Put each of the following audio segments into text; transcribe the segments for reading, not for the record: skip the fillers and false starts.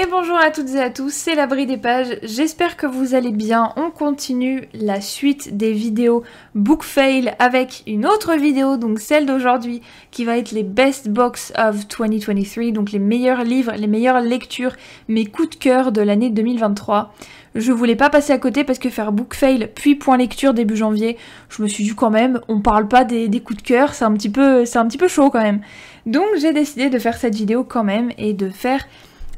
bonjour à toutes et à tous, c'est l'Abri des Pages, j'espère que vous allez bien. On continue la suite des vidéos Book Fail avec une autre vidéo, donc celle d'aujourd'hui, qui va être les Best Books of 2023, donc les meilleurs livres, les meilleures lectures, mes coups de cœur de l'année 2023. Je voulais pas passer à côté parce que faire Book Fail puis point lecture début janvier, je me suis dit quand même, on parle pas des coups de cœur, c'est un petit peu chaud quand même. Donc j'ai décidé de faire cette vidéo quand même et de faire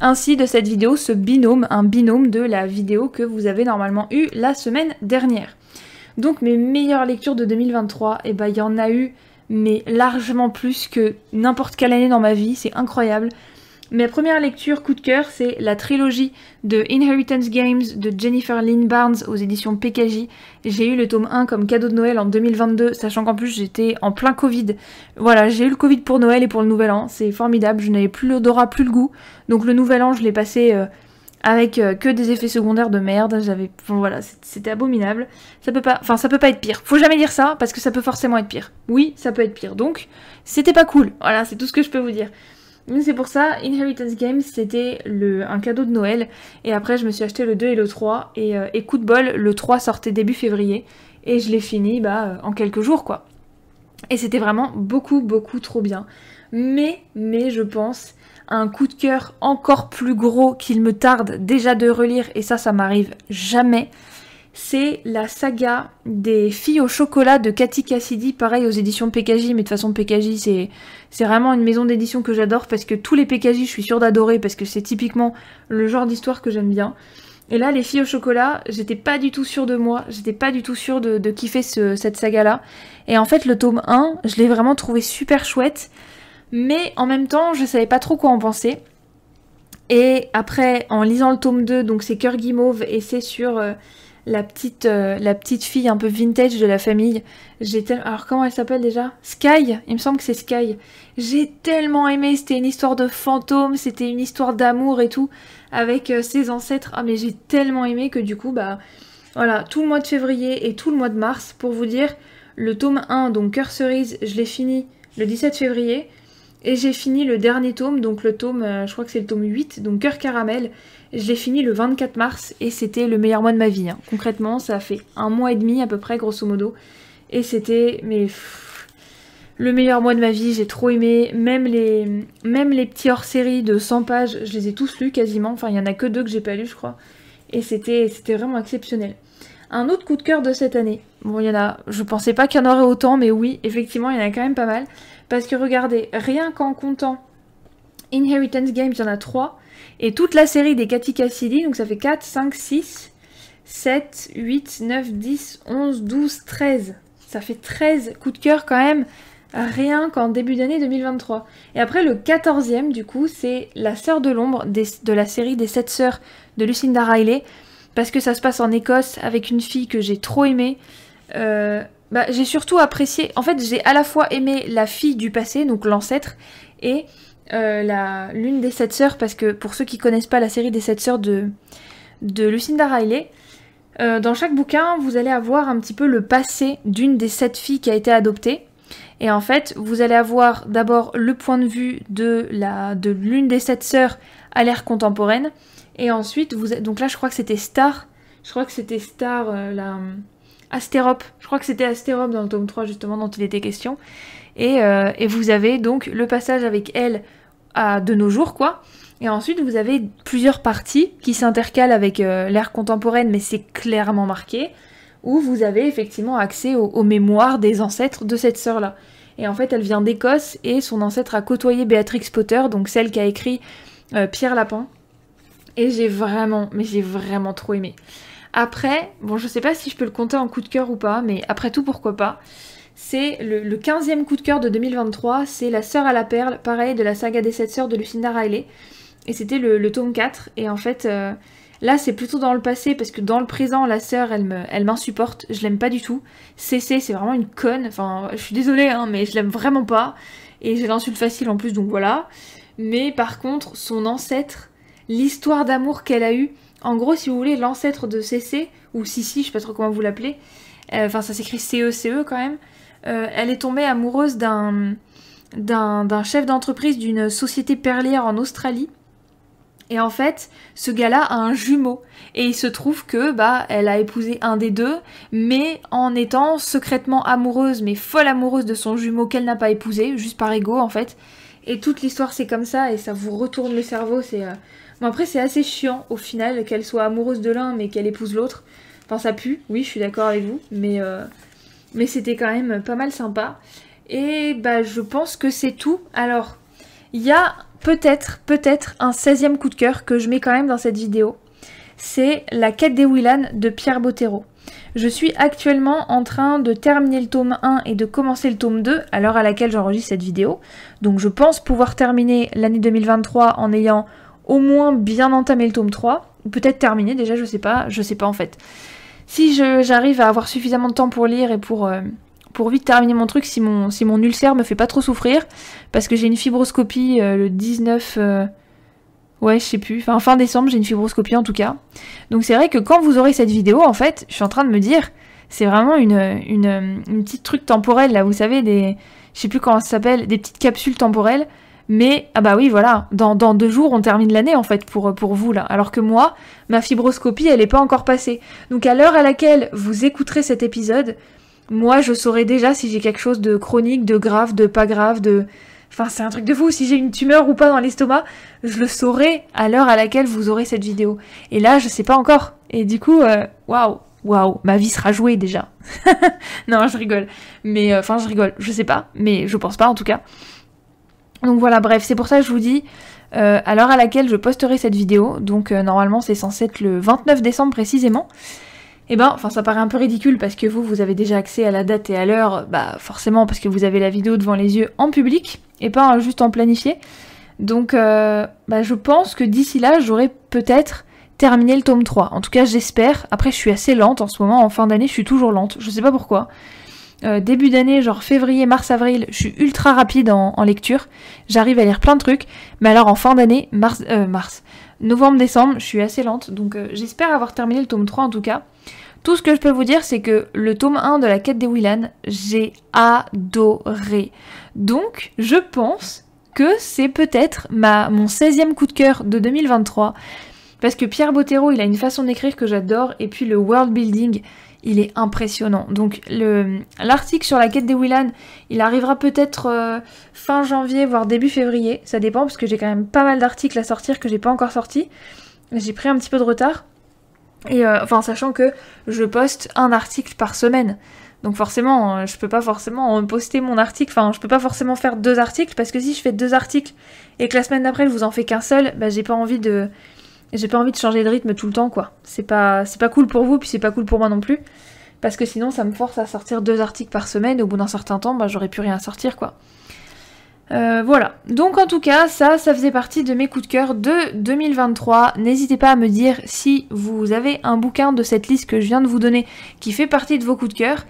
ainsi de cette vidéo ce binôme, un binôme de la vidéo que vous avez normalement eu la semaine dernière. Donc mes meilleures lectures de 2023, et ben il y en a eu mais largement plus que n'importe quelle année dans ma vie, c'est incroyable. Ma première lecture coup de cœur, c'est la trilogie de Inheritance Games de Jennifer Lynn Barnes aux éditions PKJ. J'ai eu le tome 1 comme cadeau de Noël en 2022, sachant qu'en plus j'étais en plein Covid. Voilà, j'ai eu le Covid pour Noël et pour le Nouvel An, c'est formidable, je n'avais plus l'odorat, plus le goût. Donc le Nouvel An, je l'ai passé avec que des effets secondaires de merde, voilà, c'était abominable. Ça peut pas être pire. Faut jamais dire ça, parce que ça peut forcément être pire. Oui, ça peut être pire, donc c'était pas cool. Voilà, c'est tout ce que je peux vous dire. Donc c'est pour ça, Inheritance Games, c'était un cadeau de Noël, et après je me suis acheté le 2 et le 3, et coup de bol, le 3 sortait début février, et je l'ai fini en quelques jours quoi. Et c'était vraiment beaucoup trop bien. Mais je pense, un coup de cœur encore plus gros qu'il me tarde déjà de relire, et ça m'arrive jamais, c'est la saga des filles au chocolat de Cathy Cassidy, pareil aux éditions PKJ, mais de toute façon PKJ c'est vraiment une maison d'édition que j'adore parce que tous les PKJ je suis sûre d'adorer parce que c'est typiquement le genre d'histoire que j'aime bien. Et là les filles au chocolat, j'étais pas du tout sûre de moi, j'étais pas du tout sûre de kiffer cette saga là. Et en fait le tome 1, je l'ai vraiment trouvé super chouette, mais en même temps je savais pas trop quoi en penser. Et après en lisant le tome 2, donc c'est Cœur Guimauve et c'est sur la petite fille un peu vintage de la famille. Alors comment elle s'appelle déjà? Sky, il me semble que c'est Sky. J'ai tellement aimé, c'était une histoire de fantôme, c'était une histoire d'amour et tout, avec ses ancêtres. Ah mais j'ai tellement aimé que du coup, voilà, tout le mois de février et tout le mois de mars, pour vous dire, le tome 1, donc Cœur Cerise, je l'ai fini le 17 février, et j'ai fini le dernier tome, donc le tome, je crois que c'est le tome 8, donc Cœur Caramel. Je l'ai fini le 24 mars et c'était le meilleur mois de ma vie. Hein. Concrètement, ça a fait un mois et demi à peu près, grosso modo. Et c'était le meilleur mois de ma vie, j'ai trop aimé. Même les petits hors-série de 100 pages, je les ai tous lus quasiment. Enfin, il y en a que 2 que j'ai pas lus, je crois. Et c'était vraiment exceptionnel. Un autre coup de cœur de cette année. Bon, il y en a, je pensais pas qu'il y en aurait autant, mais oui, effectivement, il y en a quand même pas mal. Parce que regardez, rien qu'en comptant Inheritance Games, il y en a 3. Et toute la série des Cathy Cassidy, donc ça fait 4, 5, 6, 7, 8, 9, 10, 11, 12, 13. Ça fait 13 coups de cœur quand même, rien qu'en début d'année 2023. Et après le 14e du coup, c'est La Sœur de l'Ombre de la série des 7 sœurs de Lucinda Riley. Parce que ça se passe en Écosse avec une fille que j'ai trop aimée. J'ai surtout apprécié, en fait j'ai à la fois aimé la fille du passé, donc l'ancêtre, et l'une des 7 sœurs, parce que pour ceux qui connaissent pas la série des 7 sœurs de Lucinda Riley, dans chaque bouquin vous allez avoir un petit peu le passé d'une des 7 filles qui a été adoptée, et en fait vous allez avoir d'abord le point de vue de l'une des 7 sœurs à l'ère contemporaine, et ensuite donc là je crois que c'était Star, Astérope, je crois que c'était Astérope dans le tome 3 justement dont il était question, et vous avez donc le passage avec elle de nos jours quoi, et ensuite vous avez plusieurs parties qui s'intercalent avec l'ère contemporaine, mais c'est clairement marqué, où vous avez effectivement accès aux mémoires des ancêtres de cette sœur là, et en fait elle vient d'Écosse et son ancêtre a côtoyé Béatrix Potter, donc celle qui a écrit Pierre Lapin, et j'ai vraiment trop aimé. Après, bon je sais pas si je peux le compter en coup de cœur ou pas, mais après tout pourquoi pas. C'est le 15e coup de cœur de 2023, c'est La Sœur à la Perle, pareil, de la saga des 7 sœurs de Lucinda Riley. Et c'était le tome 4, et en fait, là c'est plutôt dans le passé, parce que dans le présent, la sœur, elle m'insupporte, je l'aime pas du tout. Cécé, c'est vraiment une conne, enfin, je suis désolée, hein, mais je l'aime vraiment pas. Et j'ai l'insulte facile en plus, donc voilà. Mais par contre, son ancêtre, l'histoire d'amour qu'elle a eue, en gros, si vous voulez, l'ancêtre de Cécé, ou Sissi, je sais pas trop comment vous l'appelez, ça s'écrit C-E-C-E quand même, elle est tombée amoureuse d'un chef d'entreprise d'une société perlière en Australie, Et en fait, ce gars-là a un jumeau. Et il se trouve que, bah, elle a épousé un des deux, mais en étant secrètement amoureuse, mais folle amoureuse de son jumeau qu'elle n'a pas épousé, juste par ego, en fait. Et toute l'histoire, c'est comme ça, et ça vous retourne le cerveau, c'est... Bon, après, c'est assez chiant, au final, qu'elle soit amoureuse de l'un, mais qu'elle épouse l'autre. Enfin, ça pue, oui, je suis d'accord avec vous, mais c'était quand même pas mal sympa. Et, bah, je pense que c'est tout. Alors, il y a... peut-être un 16e coup de cœur que je mets quand même dans cette vidéo. C'est La quête des Willan de Pierre Bottero. Je suis actuellement en train de terminer le tome 1 et de commencer le tome 2 à l'heure à laquelle j'enregistre cette vidéo. Donc je pense pouvoir terminer l'année 2023 en ayant au moins bien entamé le tome 3. Peut-être terminé déjà, je sais pas en fait. Si j'arrive à avoir suffisamment de temps pour lire et pour vite terminer mon truc, si mon ulcère me fait pas trop souffrir, parce que j'ai une fibroscopie le 19... ouais, je sais plus, enfin fin décembre, j'ai une fibroscopie en tout cas. Donc c'est vrai que quand vous aurez cette vidéo, en fait, je suis en train de me dire, c'est vraiment une petite truc temporelle, là, vous savez, je sais plus comment ça s'appelle, des petites capsules temporelles, mais, ah bah oui, voilà, dans 2 jours, on termine l'année, en fait, pour vous, là. Alors que moi, ma fibroscopie, elle est pas encore passée. Donc à l'heure à laquelle vous écouterez cet épisode, moi, je saurai déjà si j'ai quelque chose de chronique, de grave, de pas grave, de... Enfin, c'est un truc de fou, si j'ai une tumeur ou pas dans l'estomac, je le saurai à l'heure à laquelle vous aurez cette vidéo. Et là, je sais pas encore. Et du coup, waouh, ma vie sera jouée déjà. Non, je rigole. Mais, enfin, je rigole, je sais pas, mais je pense pas en tout cas. Donc voilà, bref, c'est pour ça que je vous dis, à l'heure à laquelle je posterai cette vidéo, donc normalement c'est censé être le 29 décembre précisément, et ben, enfin ça paraît un peu ridicule parce que vous avez déjà accès à la date et à l'heure, bah forcément parce que vous avez la vidéo devant les yeux en public, et pas juste en planifié. Donc bah, je pense que d'ici là, j'aurai peut-être terminé le tome 3. En tout cas, j'espère. Après, je suis assez lente en ce moment, en fin d'année, je suis toujours lente, je sais pas pourquoi. Début d'année, genre février, mars, avril, je suis ultra rapide en lecture. J'arrive à lire plein de trucs. Mais alors en fin d'année, novembre, décembre, je suis assez lente. Donc j'espère avoir terminé le tome 3 en tout cas. Tout ce que je peux vous dire, c'est que le tome 1 de la quête des Willan, j'ai adoré. Donc je pense que c'est peut-être mon 16e coup de cœur de 2023. Parce que Pierre Bottero, il a une façon d'écrire que j'adore. Et puis le world building... il est impressionnant. Donc l'article sur la quête des Willan, il arrivera peut-être fin janvier, voire début février. Ça dépend parce que j'ai quand même pas mal d'articles à sortir que j'ai pas encore sortis. J'ai pris un petit peu de retard. Et enfin, sachant que je poste un article par semaine. Donc forcément, je peux pas forcément poster mon article. Enfin, je peux pas forcément faire 2 articles parce que si je fais 2 articles et que la semaine d'après je vous en fais qu'un seul, bah j'ai pas envie de changer de rythme tout le temps, quoi. C'est pas cool pour vous, puis c'est pas cool pour moi non plus. Parce que sinon, ça me force à sortir 2 articles par semaine, et au bout d'un certain temps, bah, j'aurais plus rien à sortir, quoi. Voilà. Donc, en tout cas, ça faisait partie de mes coups de cœur de 2023. N'hésitez pas à me dire si vous avez un bouquin de cette liste que je viens de vous donner qui fait partie de vos coups de cœur.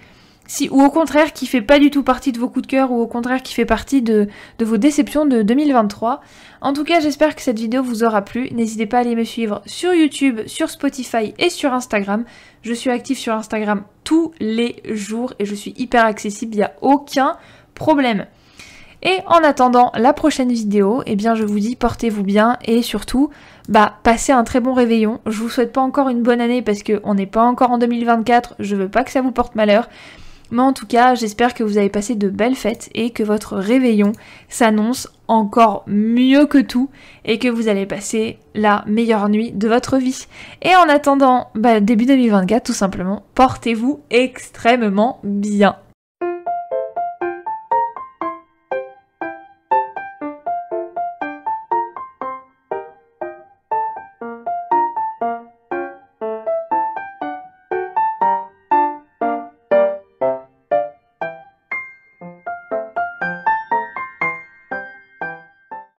Ou au contraire, qui fait pas du tout partie de vos coups de cœur, ou au contraire, qui fait partie de vos déceptions de 2023. En tout cas, j'espère que cette vidéo vous aura plu. N'hésitez pas à aller me suivre sur YouTube, sur Spotify et sur Instagram. Je suis active sur Instagram tous les jours et je suis hyper accessible, il n'y a aucun problème. Et en attendant la prochaine vidéo, eh bien je vous dis portez-vous bien et surtout, bah passez un très bon réveillon. Je vous souhaite pas encore une bonne année parce qu'on n'est pas encore en 2024, je veux pas que ça vous porte malheur. Mais en tout cas, j'espère que vous avez passé de belles fêtes et que votre réveillon s'annonce encore mieux que tout et que vous allez passer la meilleure nuit de votre vie. Et en attendant, début 2024, tout simplement, portez-vous extrêmement bien.